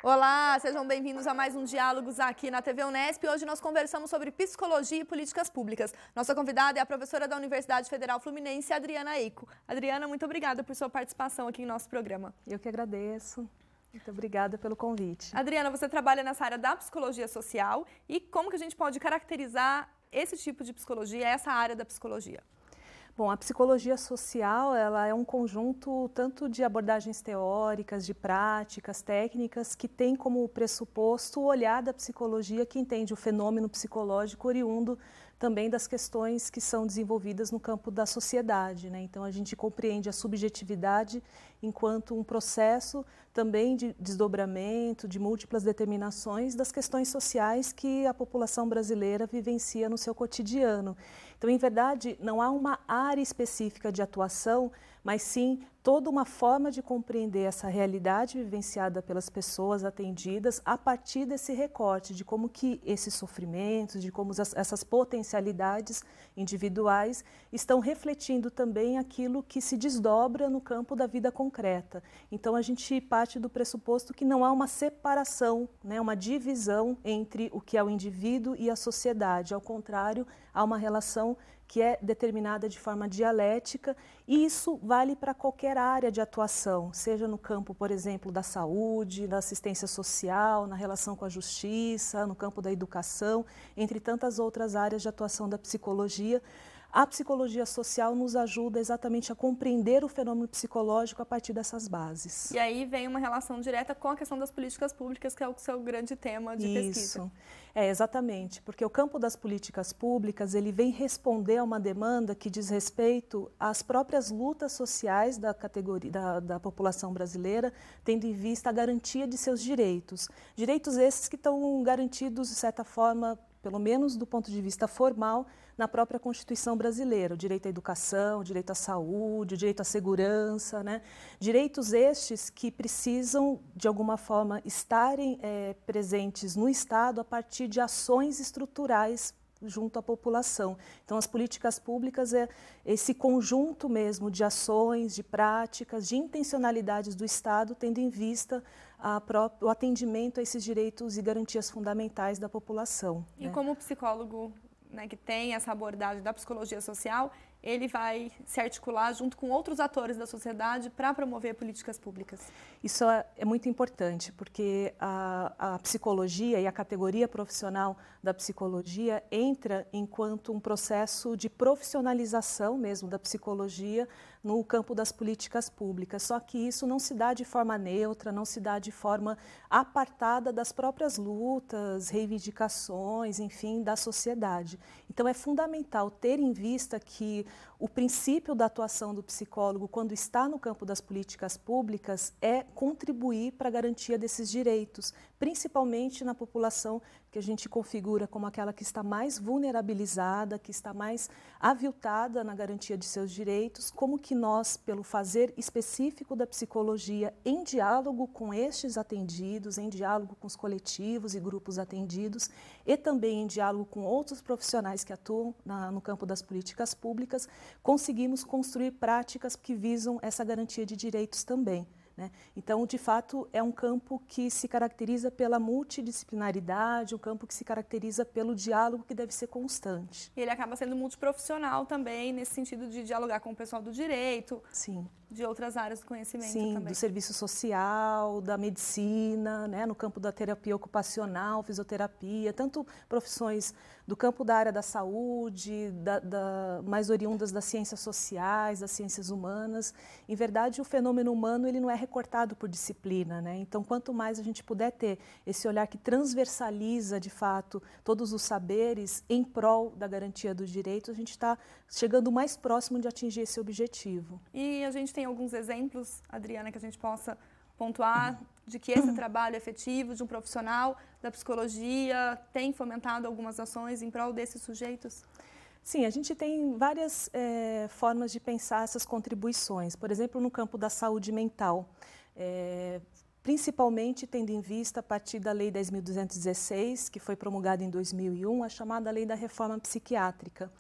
Olá, sejam bem-vindos a mais um Diálogos aqui na TV Unesp. Hoje nós conversamos sobre psicologia e políticas públicas. Nossa convidada é a professora da Universidade Federal Fluminense, Adriana Eiko. Adriana, muito obrigada por sua participação aqui em nosso programa. Eu que agradeço. Muito obrigada pelo convite. Adriana, você trabalha nessa área da psicologia social e como que a gente pode caracterizar esse tipo de psicologia, essa área da psicologia? Bom, a psicologia social, ela é um conjunto tanto de abordagens teóricas, de práticas, técnicas, que tem como pressuposto o olhar da psicologia que entende o fenômeno psicológico oriundo também das questões que são desenvolvidas no campo da sociedade, né? Então, a gente compreende a subjetividade enquanto um processo também de desdobramento, de múltiplas determinações das questões sociais que a população brasileira vivencia no seu cotidiano. Então, em verdade, não há uma área específica de atuação, mas sim toda uma forma de compreender essa realidade vivenciada pelas pessoas atendidas a partir desse recorte de como que esses sofrimentos, de como essas potencialidades individuais estão refletindo também aquilo que se desdobra no campo da vida concreta. Então, a gente parte do pressuposto que não há uma separação, né, uma divisão entre o que é o indivíduo e a sociedade. Ao contrário, há uma relação que é determinada de forma dialética, e isso vale para qualquer área de atuação, seja no campo, por exemplo, da saúde, da assistência social, na relação com a justiça, no campo da educação, entre tantas outras áreas de atuação da psicologia. A psicologia social nos ajuda exatamente a compreender o fenômeno psicológico a partir dessas bases. E aí vem uma relação direta com a questão das políticas públicas, que é o seu grande tema de pesquisa. Isso, exatamente, porque o campo das políticas públicas ele vem responder a uma demanda que diz respeito às próprias lutas sociais da categoria da população brasileira, tendo em vista a garantia de seus direitos. Direitos esses que estão garantidos, de certa forma, pelo menos do ponto de vista formal, na própria Constituição brasileira, o direito à educação, o direito à saúde, o direito à segurança, né? Direitos estes que precisam, de alguma forma, estarem presentes no Estado a partir de ações estruturais junto à população. Então, as políticas públicas é esse conjunto mesmo de ações, de práticas, de intencionalidades do Estado, tendo em vista o atendimento a esses direitos e garantias fundamentais da população. E como psicólogo, né, que tem essa abordagem da psicologia social, ele vai se articular junto com outros atores da sociedade para promover políticas públicas. Isso é muito importante, porque a psicologia e a categoria profissional da psicologia entra enquanto um processo de profissionalização mesmo da psicologia no campo das políticas públicas. Só que isso não se dá de forma neutra, não se dá de forma apartada das próprias lutas, reivindicações, enfim, da sociedade. Então, é fundamental ter em vista que o princípio da atuação do psicólogo, quando está no campo das políticas públicas, é contribuir para a garantia desses direitos, principalmente na população que a gente configura como aquela que está mais vulnerabilizada, que está mais aviltada na garantia de seus direitos, como que nós, pelo fazer específico da psicologia, em diálogo com estes atendidos, em diálogo com os coletivos e grupos atendidos, e também em diálogo com outros profissionais que atuam no campo das políticas públicas, conseguimos construir práticas que visam essa garantia de direitos também. Então, de fato, é um campo que se caracteriza pela multidisciplinaridade, um campo que se caracteriza pelo diálogo que deve ser constante. E ele acaba sendo multiprofissional também, nesse sentido de dialogar com o pessoal do direito, sim, de outras áreas do conhecimento sim, também. Do serviço social, da medicina, né, no campo da terapia ocupacional, fisioterapia, tanto profissões do campo da área da saúde, mais oriundas das ciências sociais, das ciências humanas. Em verdade, o fenômeno humano ele não é recortado por disciplina, né? Então, quanto mais a gente puder ter esse olhar que transversaliza, de fato, todos os saberes em prol da garantia dos direitos, a gente está chegando mais próximo de atingir esse objetivo. E a gente tem alguns exemplos, Adriana, que a gente possa pontuar de que esse trabalho efetivo de um profissional da psicologia tem fomentado algumas ações em prol desses sujeitos? Sim, a gente tem várias formas de pensar essas contribuições. Por exemplo, no campo da saúde mental, principalmente tendo em vista a partir da Lei 10.216, que foi promulgada em 2001, a chamada Lei da Reforma Psiquiátrica.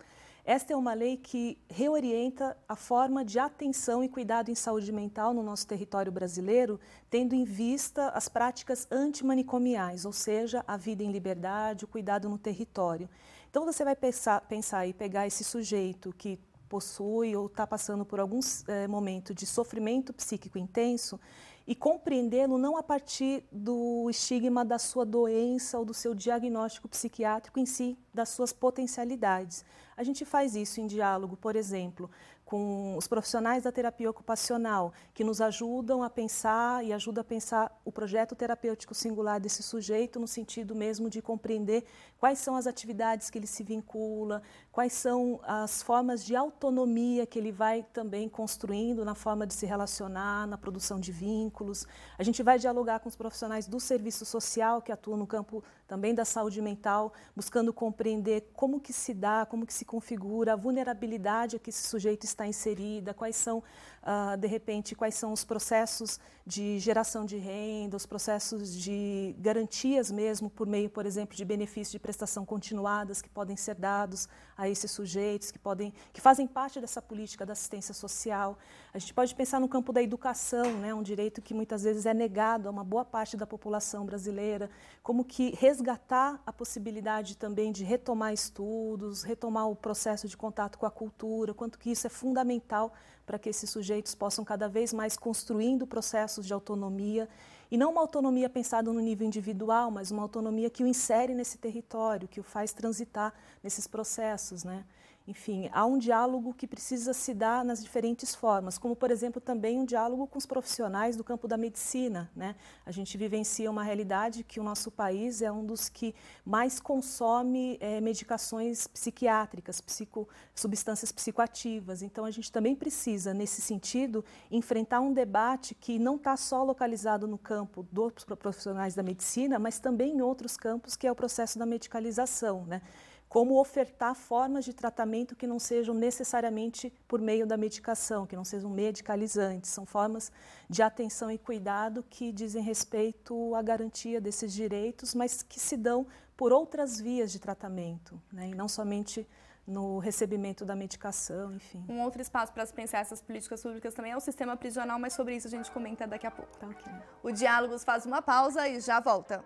Esta é uma lei que reorienta a forma de atenção e cuidado em saúde mental no nosso território brasileiro, tendo em vista as práticas antimanicomiais, ou seja, a vida em liberdade, o cuidado no território. Então você vai pensar e pegar esse sujeito que possui ou está passando por algum momento de sofrimento psíquico intenso e compreendê-lo não a partir do estigma da sua doença ou do seu diagnóstico psiquiátrico em si, das suas potencialidades. A gente faz isso em diálogo, por exemplo, com os profissionais da terapia ocupacional, que nos ajudam a pensar e ajudam a pensar o projeto terapêutico singular desse sujeito, no sentido mesmo de compreender quais são as atividades que ele se vincula, quais são as formas de autonomia que ele vai também construindo na forma de se relacionar, na produção de vínculos. A gente vai dialogar com os profissionais do serviço social, que atuam no campo também da saúde mental, buscando compreender como que se dá, como que se configura a vulnerabilidade a que esse sujeito está inserida, quais são, de repente, quais são os processos de geração de renda, os processos de garantias mesmo, por meio, por exemplo, de benefícios de prestação continuadas que podem ser dados a esses sujeitos, que fazem parte dessa política da assistência social. A gente pode pensar no campo da educação, né, um direito que muitas vezes é negado a uma boa parte da população brasileira, como que resgatar a possibilidade também de retomar estudos, retomar o processo de contato com a cultura, quanto que isso é fundamental para que esses sujeitos possam cada vez mais construindo processos de autonomia, e não uma autonomia pensada no nível individual, mas uma autonomia que o insere nesse território, que o faz transitar nesses processos, né? Enfim, há um diálogo que precisa se dar nas diferentes formas, como, por exemplo, também um diálogo com os profissionais do campo da medicina, né? A gente vivencia uma realidade que o nosso país é um dos que mais consome medicações psiquiátricas, substâncias psicoativas. Então, a gente também precisa, nesse sentido, enfrentar um debate que não está só localizado no campo dos profissionais da medicina, mas também em outros campos, que é o processo da medicalização, né? Como ofertar formas de tratamento que não sejam necessariamente por meio da medicação, que não sejam medicalizantes. São formas de atenção e cuidado que dizem respeito à garantia desses direitos, mas que se dão por outras vias de tratamento, né? E não somente no recebimento da medicação, enfim. Um outro espaço para se pensar essas políticas públicas também é o sistema prisional, mas sobre isso a gente comenta daqui a pouco. Tá, okay. O Diálogos faz uma pausa e já volta.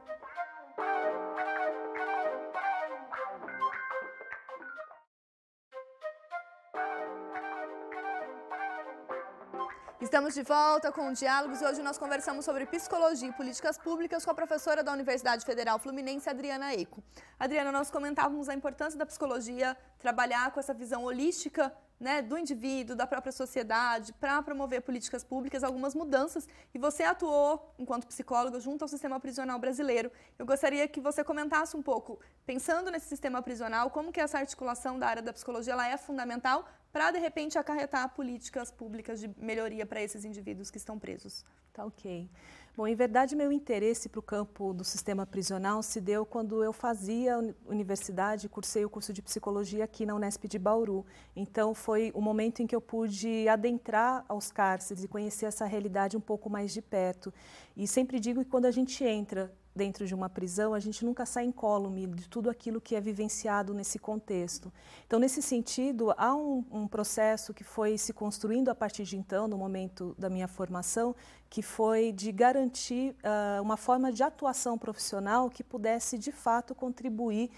Estamos de volta com o Diálogos e hoje nós conversamos sobre psicologia e políticas públicas com a professora da Universidade Federal Fluminense, Adriana Eco. Adriana, nós comentávamos a importância da psicologia trabalhar com essa visão holística, né, do indivíduo, da própria sociedade, para promover políticas públicas, algumas mudanças, e você atuou, enquanto psicóloga, junto ao sistema prisional brasileiro. Eu gostaria que você comentasse um pouco, pensando nesse sistema prisional, como que essa articulação da área da psicologia ela é fundamental para, de repente, acarretar políticas públicas de melhoria para esses indivíduos que estão presos. Tá, ok. Bom, em verdade, meu interesse para o campo do sistema prisional se deu quando eu fazia universidade, cursei o curso de psicologia aqui na Unesp de Bauru. Então, foi o momento em que eu pude adentrar aos cárceres e conhecer essa realidade um pouco mais de perto. E sempre digo que quando a gente entra dentro de uma prisão, a gente nunca sai incólume de tudo aquilo que é vivenciado nesse contexto. Então, nesse sentido, há um processo que foi se construindo a partir de então, no momento da minha formação, que foi de garantir uma forma de atuação profissional que pudesse, de fato, contribuir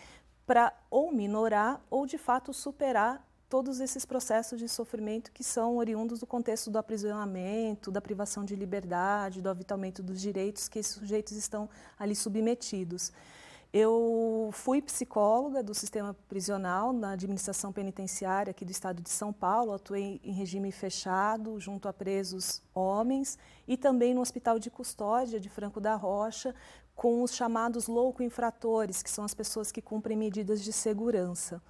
para ou minorar ou, de fato, superar todos esses processos de sofrimento que são oriundos do contexto do aprisionamento, da privação de liberdade, do avitamento dos direitos que esses sujeitos estão ali submetidos. Eu fui psicóloga do sistema prisional na administração penitenciária aqui do estado de São Paulo, atuei em regime fechado, junto a presos homens, e também no Hospital de Custódia de Franco da Rocha, com os chamados louco-infratores, que são as pessoas que cumprem medidas de segurança.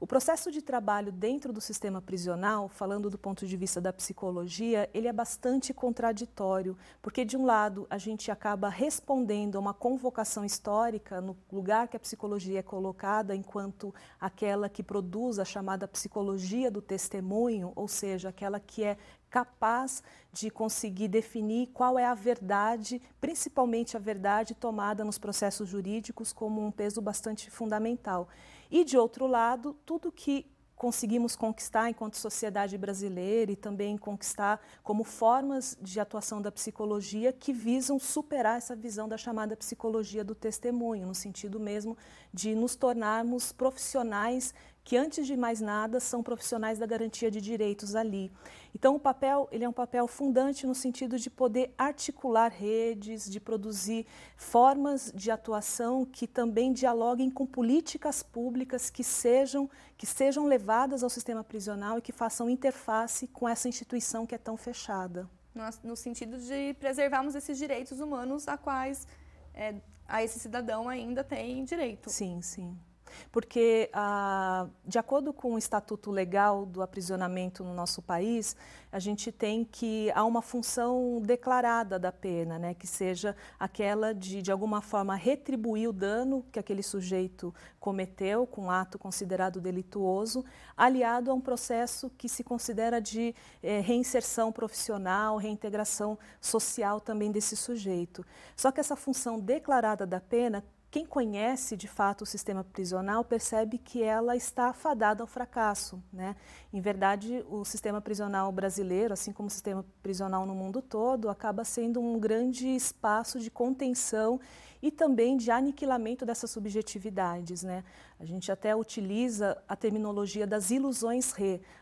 O processo de trabalho dentro do sistema prisional, falando do ponto de vista da psicologia, ele é bastante contraditório, porque de um lado a gente acaba respondendo a uma convocação histórica no lugar que a psicologia é colocada enquanto aquela que produz a chamada psicologia do testemunho, ou seja, aquela que é capaz de conseguir definir qual é a verdade, principalmente a verdade tomada nos processos jurídicos como um peso bastante fundamental. E, de outro lado, tudo que conseguimos conquistar enquanto sociedade brasileira e também conquistar como formas de atuação da psicologia que visam superar essa visão da chamada psicologia do testemunho, no sentido mesmo de nos tornarmos profissionais que, antes de mais nada, são profissionais da garantia de direitos ali. Então, o papel, ele é um papel fundante no sentido de poder articular redes, de produzir formas de atuação que também dialoguem com políticas públicas que sejam levadas ao sistema prisional e que façam interface com essa instituição que é tão fechada. No sentido de preservarmos esses direitos humanos a quais a esse cidadão ainda tem direito. Sim, sim. Porque, de acordo com o Estatuto Legal do Aprisionamento no nosso país, a gente tem que há uma função declarada da pena, né, que seja aquela de alguma forma, retribuir o dano que aquele sujeito cometeu com um ato considerado delituoso, aliado a um processo que se considera de reinserção profissional, reintegração social também desse sujeito. Só que essa função declarada da pena, quem conhece, de fato, o sistema prisional percebe que ela está fadada ao fracasso, né? Em verdade, o sistema prisional brasileiro, assim como o sistema prisional no mundo todo, acaba sendo um grande espaço de contenção e também de aniquilamento dessas subjetividades, né? A gente até utiliza a terminologia das ilusões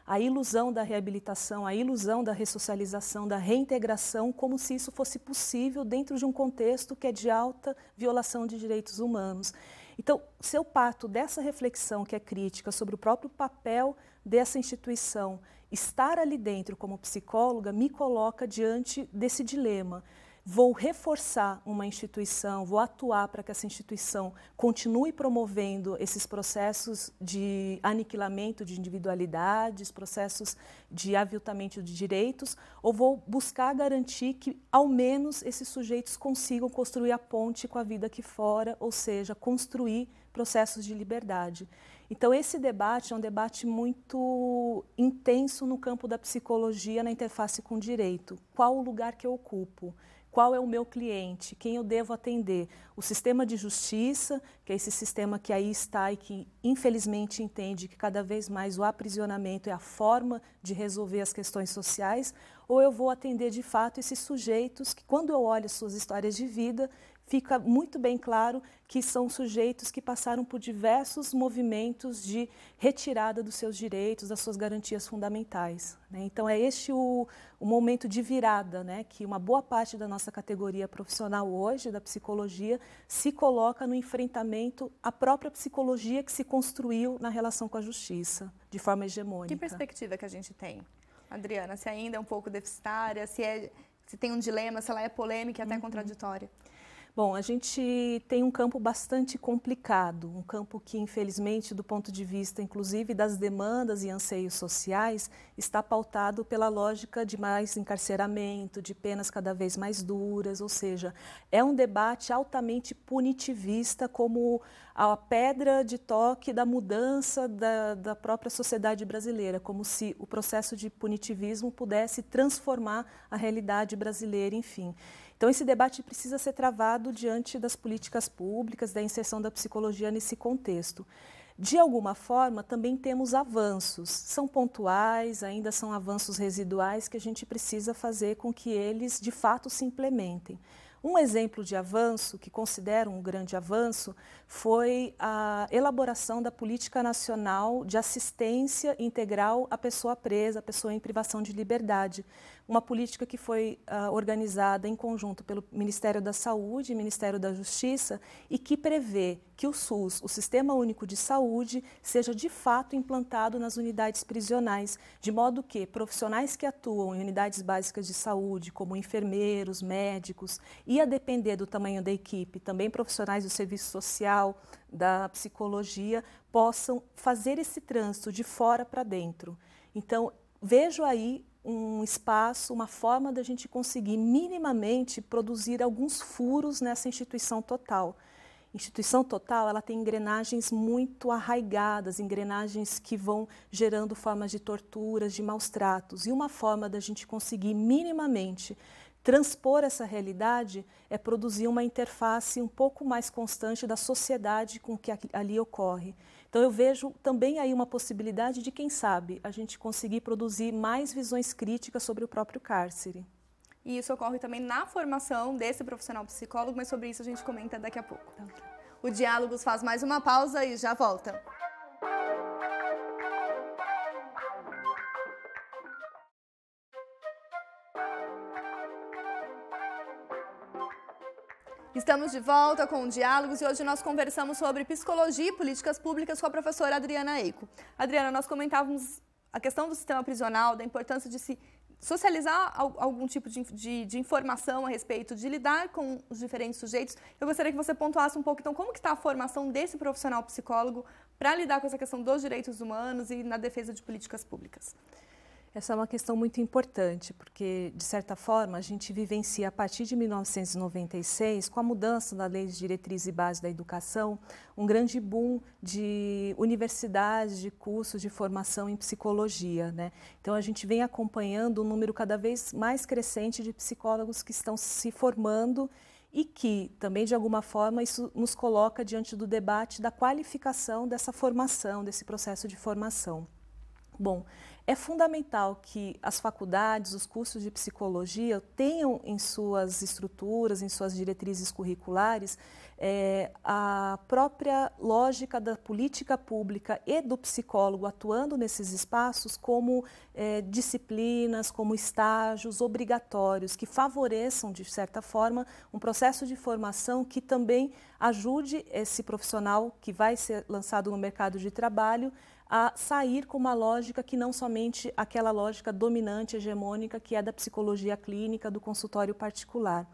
a ilusão da reabilitação, a ilusão da ressocialização, da reintegração, como se isso fosse possível dentro de um contexto que é de alta violação de direitos humanos. Então, se eu parto dessa reflexão que é crítica sobre o próprio papel dessa instituição, estar ali dentro como psicóloga me coloca diante desse dilema. Vou reforçar uma instituição, vou atuar para que essa instituição continue promovendo esses processos de aniquilamento de individualidades, processos de aviltamento de direitos, ou vou buscar garantir que, ao menos, esses sujeitos consigam construir a ponte com a vida aqui fora, ou seja, construir processos de liberdade. Então, esse debate é um debate muito intenso no campo da psicologia, na interface com o direito. Qual o lugar que eu ocupo? Qual é o meu cliente? Quem eu devo atender? O sistema de justiça, que é esse sistema que aí está e que, infelizmente, entende que cada vez mais o aprisionamento é a forma de resolver as questões sociais, ou eu vou atender, de fato, esses sujeitos que, quando eu olho suas histórias de vida, fica muito bem claro que são sujeitos que passaram por diversos movimentos de retirada dos seus direitos, das suas garantias fundamentais, né? Então, é este o momento de virada, né, que uma boa parte da nossa categoria profissional hoje, da psicologia, se coloca no enfrentamento à própria psicologia que se construiu na relação com a justiça, de forma hegemônica. Que perspectiva que a gente tem, Adriana? Se ainda é um pouco deficitária, se tem um dilema, se ela é polêmica e até contraditória? Bom, a gente tem um campo bastante complicado, um campo que, infelizmente, do ponto de vista, inclusive, das demandas e anseios sociais, está pautado pela lógica de mais encarceramento, de penas cada vez mais duras, ou seja, é um debate altamente punitivista como a pedra de toque da mudança da própria sociedade brasileira, como se o processo de punitivismo pudesse transformar a realidade brasileira, enfim. Então, esse debate precisa ser travado diante das políticas públicas, da inserção da psicologia nesse contexto. De alguma forma, também temos avanços. São pontuais, ainda são avanços residuais que a gente precisa fazer com que eles, de fato, se implementem. Um exemplo de avanço, que considero um grande avanço, foi a elaboração da Política Nacional de Assistência Integral à Pessoa Presa, à pessoa em privação de liberdade. Uma política que foi organizada em conjunto pelo Ministério da Saúde e Ministério da Justiça e que prevê que o SUS, o Sistema Único de Saúde, seja de fato implantado nas unidades prisionais, de modo que profissionais que atuam em unidades básicas de saúde, como enfermeiros, médicos, e a depender do tamanho da equipe, também profissionais do serviço social, da psicologia, possam fazer esse trânsito de fora para dentro. Então, vejo aí um espaço, uma forma da gente conseguir minimamente produzir alguns furos nessa instituição total. Instituição total, ela tem engrenagens muito arraigadas, engrenagens que vão gerando formas de torturas, de maus tratos. E uma forma da gente conseguir minimamente transpor essa realidade é produzir uma interface um pouco mais constante da sociedade com que ali ocorre. Então eu vejo também aí uma possibilidade de, quem sabe, a gente conseguir produzir mais visões críticas sobre o próprio cárcere. E isso ocorre também na formação desse profissional psicólogo, mas sobre isso a gente comenta daqui a pouco. O Diálogos faz mais uma pausa e já volta. Estamos de volta com o Diálogos e hoje nós conversamos sobre psicologia e políticas públicas com a professora Adriana Eicco. Adriana, nós comentávamos a questão do sistema prisional, da importância de se socializar algum tipo de informação a respeito de lidar com os diferentes sujeitos. Eu gostaria que você pontuasse um pouco, então, como que está a formação desse profissional psicólogo para lidar com essa questão dos direitos humanos e na defesa de políticas públicas? Essa é uma questão muito importante, porque, de certa forma, a gente vivencia, a partir de 1996, com a mudança da Lei de Diretrizes e Bases da Educação, um grande boom de universidades, de cursos de formação em psicologia, né? Então, a gente vem acompanhando um número cada vez mais crescente de psicólogos que estão se formando e que, também, de alguma forma, isso nos coloca diante do debate da qualificação dessa formação, desse processo de formação. Bom, é fundamental que as faculdades, os cursos de psicologia tenham em suas estruturas, em suas diretrizes curriculares, a própria lógica da política pública e do psicólogo atuando nesses espaços como disciplinas, como estágios obrigatórios que favoreçam, de certa forma, um processo de formação que também ajude esse profissional que vai ser lançado no mercado de trabalho a sair com uma lógica que não somente aquela lógica dominante, hegemônica, que é da psicologia clínica, do consultório particular.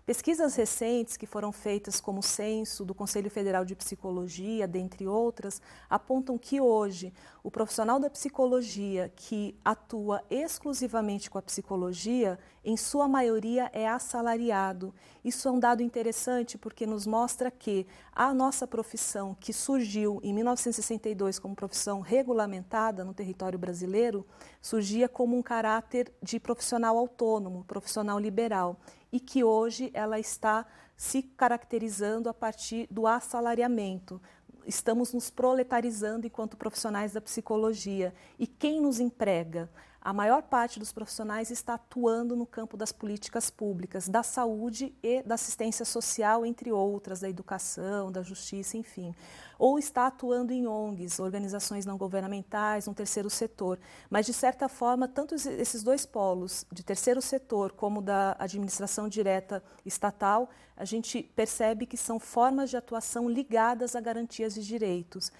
Pesquisas recentes que foram feitas como o censo do Conselho Federal de Psicologia, dentre outras, apontam que hoje o profissional da psicologia que atua exclusivamente com a psicologia, em sua maioria é assalariado. Isso é um dado interessante porque nos mostra que a nossa profissão, que surgiu em 1962 como profissão regulamentada no território brasileiro, surgia como um caráter de profissional autônomo, profissional liberal, e que hoje ela está se caracterizando a partir do assalariamento. Estamos nos proletarizando enquanto profissionais da psicologia. E quem nos emprega? A maior parte dos profissionais está atuando no campo das políticas públicas, da saúde e da assistência social, entre outras, da educação, da justiça, enfim. Ou está atuando em ONGs, organizações não governamentais, no terceiro setor. Mas, de certa forma, tanto esses dois polos, de terceiro setor como da administração direta estatal, a gente percebe que são formas de atuação ligadas a garantias de direitos.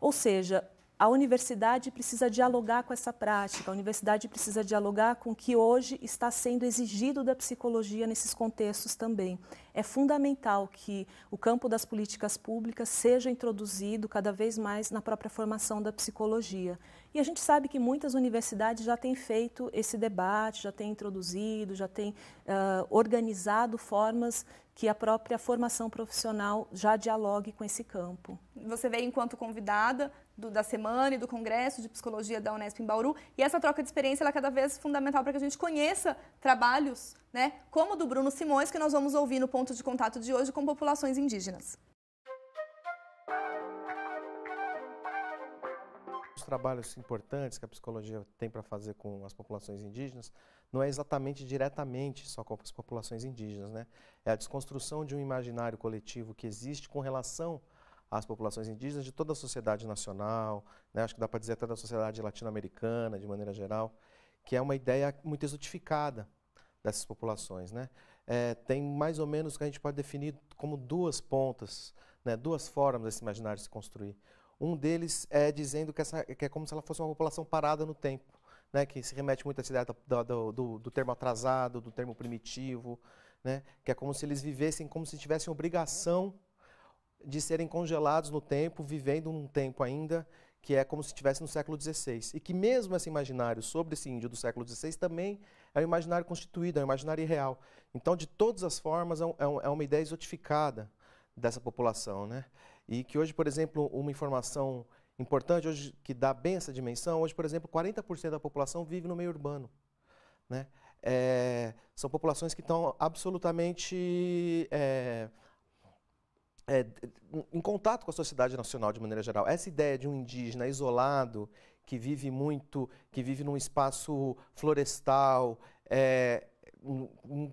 Ou seja, a universidade precisa dialogar com essa prática, a universidade precisa dialogar com o que hoje está sendo exigido da psicologia nesses contextos também. É fundamental que o campo das políticas públicas seja introduzido cada vez mais na própria formação da psicologia. E a gente sabe que muitas universidades já têm feito esse debate, já têm introduzido, já têm organizado formas que a própria formação profissional já dialogue com esse campo. Você veio enquanto convidada da semana e do Congresso de Psicologia da Unesp em Bauru, e essa troca de experiência ela é cada vez fundamental para que a gente conheça trabalhos, né, como o do Bruno Simões, que nós vamos ouvir no ponto de contato de hoje com populações indígenas. Os trabalhos importantes que a psicologia tem para fazer com as populações indígenas não é exatamente diretamente só com as populações indígenas, né? É a desconstrução de um imaginário coletivo que existe com relação às populações indígenas de toda a sociedade nacional, né? Acho que dá para dizer até da sociedade latino-americana, de maneira geral, que é uma ideia muito exotificada dessas populações, né? Tem mais ou menos o que a gente pode definir como duas pontas, né? Duas formas desse imaginário se construir. Um deles é dizendo que é como se ela fosse uma população parada no tempo, né? Que se remete muito a essa ideia do termo atrasado, do termo primitivo, né? Que é como se eles vivessem como se tivessem obrigação de serem congelados no tempo, vivendo num tempo ainda que é como se estivesse no século XVI. E que mesmo esse imaginário sobre esse índio do século XVI também é um imaginário constituído, é um imaginário irreal. Então, de todas as formas, é uma ideia exotificada dessa população, né? E que hoje, por exemplo, uma informação importante, hoje, que dá bem essa dimensão, hoje, por exemplo, 40% da população vive no meio urbano, né? são populações que estão absolutamente em contato com a sociedade nacional de maneira geral. Essa ideia de um indígena isolado, que vive num espaço florestal,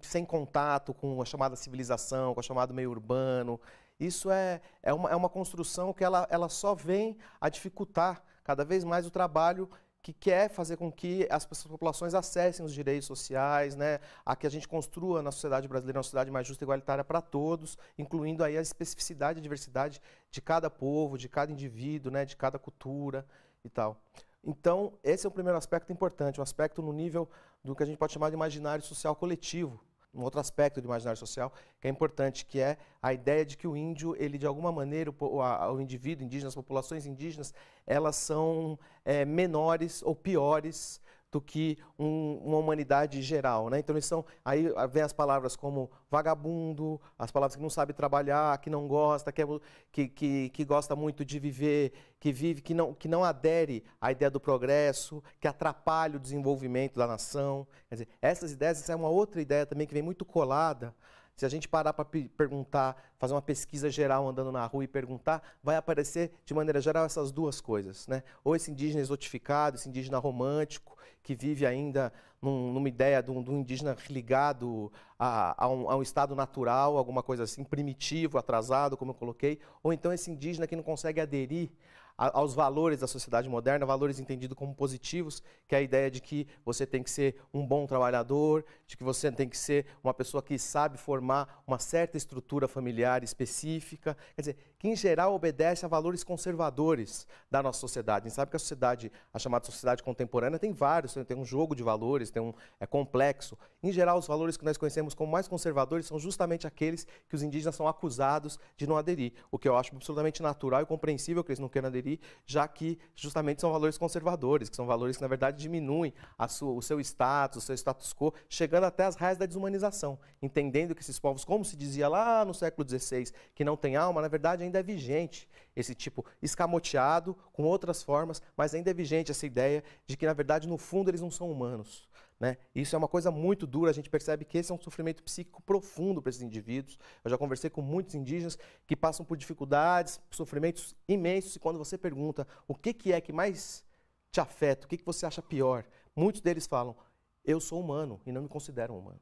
sem contato com a chamada civilização, com o chamado meio urbano, isso é uma construção que ela só vem a dificultar cada vez mais o trabalho que quer fazer com que as populações acessem os direitos sociais, né, a que a gente construa na sociedade brasileira uma sociedade mais justa e igualitária para todos, incluindo aí a especificidade e diversidade de cada povo, de cada indivíduo, né, de cada cultura e tal. Então, esse é o primeiro aspecto importante, um aspecto no nível do que a gente pode chamar de imaginário social coletivo. Um outro aspecto do imaginário social que é importante, que é a ideia de que o índio, ele de alguma maneira, o indivíduo indígena, as populações indígenas, elas são menores ou piores do que uma humanidade geral, né? Então, aí vem as palavras como vagabundo, as palavras que não sabe trabalhar, que não gosta, que gosta muito de viver, que não adere à ideia do progresso, que atrapalha o desenvolvimento da nação. Quer dizer, essas ideias, essa é uma outra ideia também que vem muito colada. Se a gente parar para perguntar, fazer uma pesquisa geral andando na rua e perguntar, vai aparecer, de maneira geral, essas duas coisas, né? Ou esse indígena exotificado, esse indígena romântico, que vive ainda numa ideia de um indígena ligado a um estado natural, alguma coisa assim, primitivo, atrasado, como eu coloquei, ou então esse indígena que não consegue aderir aos valores da sociedade moderna, valores entendidos como positivos, que é a ideia de que você tem que ser um bom trabalhador, de que você tem que ser uma pessoa que sabe formar uma certa estrutura familiar específica, quer dizer, que em geral obedece a valores conservadores da nossa sociedade. A gente sabe que a chamada sociedade contemporânea tem vários, tem um jogo de valores, é complexo. Em geral, os valores que nós conhecemos como mais conservadores são justamente aqueles que os indígenas são acusados de não aderir, o que eu acho absolutamente natural e compreensível que eles não queiram aderir, já que justamente são valores conservadores, que são valores que, na verdade, diminuem o seu status quo, chegando até as raias da desumanização, entendendo que esses povos, como se dizia lá no século XVI, que não tem alma, na verdade ainda é vigente esse tipo escamoteado, com outras formas, mas ainda é vigente essa ideia de que, na verdade, no fundo, eles não são humanos. Né? Isso é uma coisa muito dura, a gente percebe que esse é um sofrimento psíquico profundo para esses indivíduos. Eu já conversei com muitos indígenas que passam por dificuldades, sofrimentos imensos, e quando você pergunta o que é que mais te afeta, o que você acha pior, muitos deles falam, eu sou humano e não me considero humano.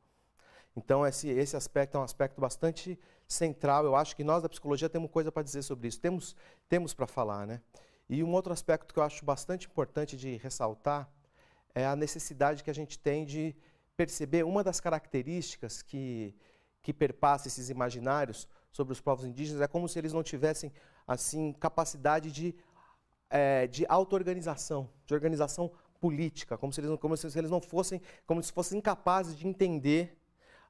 Então esse aspecto é um aspecto bastante central, eu acho que nós da psicologia temos coisa para dizer sobre isso, temos para falar, né? E um outro aspecto que eu acho bastante importante de ressaltar é a necessidade que a gente tem de perceber uma das características que perpassa esses imaginários sobre os povos indígenas, é como se eles não tivessem assim capacidade de auto-organização, de organização política, como se eles não fossem, como se fossem incapazes de entender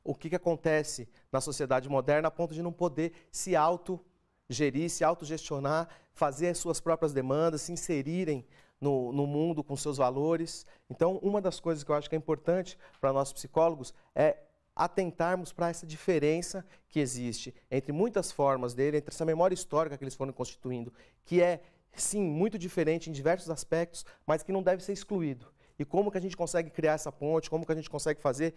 o que acontece na sociedade moderna a ponto de não poder se autogerir, se autogestionar, fazer as suas próprias demandas, se inserirem no mundo com seus valores. Então, uma das coisas que eu acho que é importante para nós psicólogos é atentarmos para essa diferença que existe entre muitas formas dele, entre essa memória histórica que eles foram constituindo, que é, sim, muito diferente em diversos aspectos, mas que não deve ser excluído. E como que a gente consegue criar essa ponte, como que a gente consegue fazer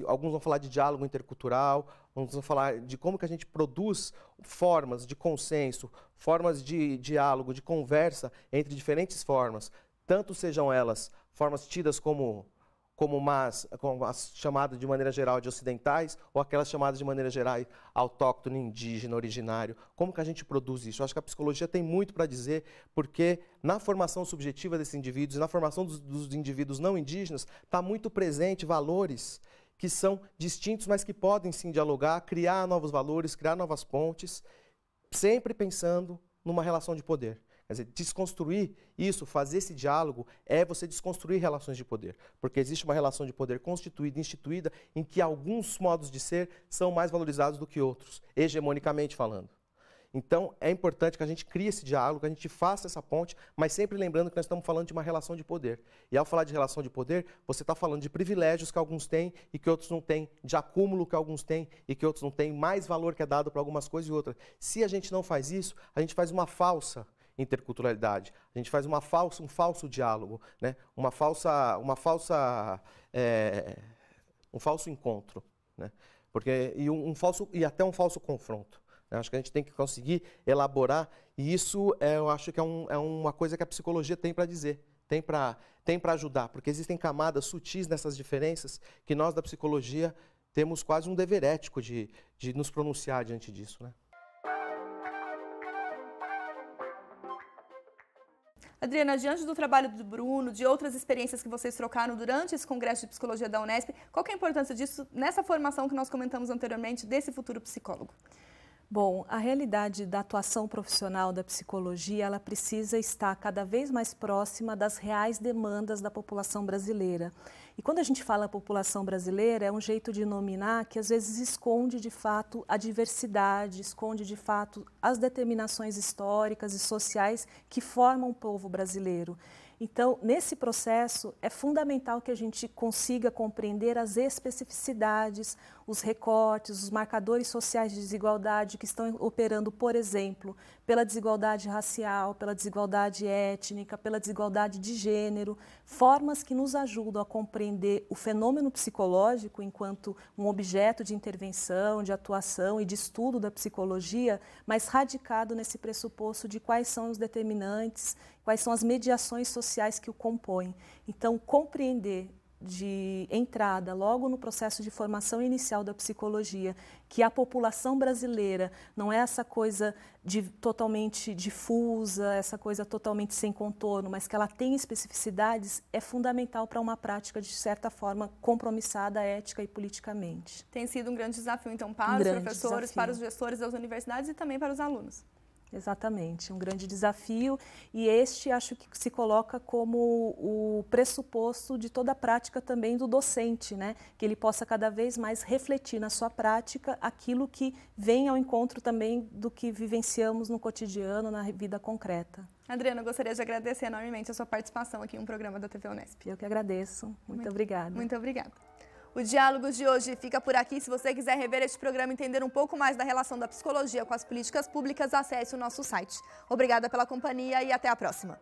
alguns vão falar de diálogo intercultural, alguns vão falar de como que a gente produz formas de consenso, formas de diálogo, de conversa entre diferentes formas, tanto sejam elas formas tidas como as chamadas de maneira geral de ocidentais, ou aquelas chamadas de maneira geral autóctone, indígena, originário. Como que a gente produz isso? Eu acho que a psicologia tem muito para dizer, porque na formação subjetiva desses indivíduos, e na formação dos indivíduos não indígenas, está muito presente valores que são distintos, mas que podem sim dialogar, criar novos valores, criar novas pontes, sempre pensando numa relação de poder. Quer dizer, desconstruir isso, fazer esse diálogo, é você desconstruir relações de poder. Porque existe uma relação de poder constituída, instituída, em que alguns modos de ser são mais valorizados do que outros, hegemonicamente falando. Então, é importante que a gente crie esse diálogo, que a gente faça essa ponte, mas sempre lembrando que nós estamos falando de uma relação de poder. E ao falar de relação de poder, você está falando de privilégios que alguns têm e que outros não têm, de acúmulo que alguns têm e que outros não têm, mais valor que é dado para algumas coisas e outras. Se a gente não faz isso, a gente faz uma falsa interculturalidade. A gente faz um falso diálogo, né? um falso encontro, né? E até um falso confronto. Né? Acho que a gente tem que conseguir elaborar, e isso eu acho que é uma coisa que a psicologia tem para dizer, tem para ajudar, porque existem camadas sutis nessas diferenças que nós da psicologia temos quase um dever ético de nos pronunciar diante disso, né? Adriana, diante do trabalho do Bruno, de outras experiências que vocês trocaram durante esse Congresso de Psicologia da Unesp, qual que é a importância disso nessa formação que nós comentamos anteriormente desse futuro psicólogo? Bom, a realidade da atuação profissional da psicologia, ela precisa estar cada vez mais próxima das reais demandas da população brasileira. E quando a gente fala população brasileira, é um jeito de nominar que às vezes esconde de fato a diversidade, esconde de fato as determinações históricas e sociais que formam o povo brasileiro. Então, nesse processo, é fundamental que a gente consiga compreender as especificidades, os recortes, os marcadores sociais de desigualdade que estão operando, por exemplo, pela desigualdade racial, pela desigualdade étnica, pela desigualdade de gênero, formas que nos ajudam a compreender o fenômeno psicológico enquanto um objeto de intervenção, de atuação e de estudo da psicologia, mas radicado nesse pressuposto de quais são os determinantes, quais são as mediações sociais que o compõem. Então, compreender de entrada, logo no processo de formação inicial da psicologia, que a população brasileira não é essa coisa totalmente difusa, essa coisa totalmente sem contorno, mas que ela tem especificidades, é fundamental para uma prática, de certa forma, compromissada ética e politicamente. Tem sido um grande desafio, então, para os professores, para os gestores das universidades e também para os alunos. Exatamente, um grande desafio, e este acho que se coloca como o pressuposto de toda a prática também do docente, né? Que ele possa cada vez mais refletir na sua prática aquilo que vem ao encontro também do que vivenciamos no cotidiano, na vida concreta. Adriana, eu gostaria de agradecer enormemente a sua participação aqui em um programa da TV Unesp. Eu que agradeço. Muito obrigada. Muito obrigada. O Diálogos de hoje fica por aqui. Se você quiser rever este programa e entender um pouco mais da relação da psicologia com as políticas públicas, acesse o nosso site. Obrigada pela companhia e até a próxima.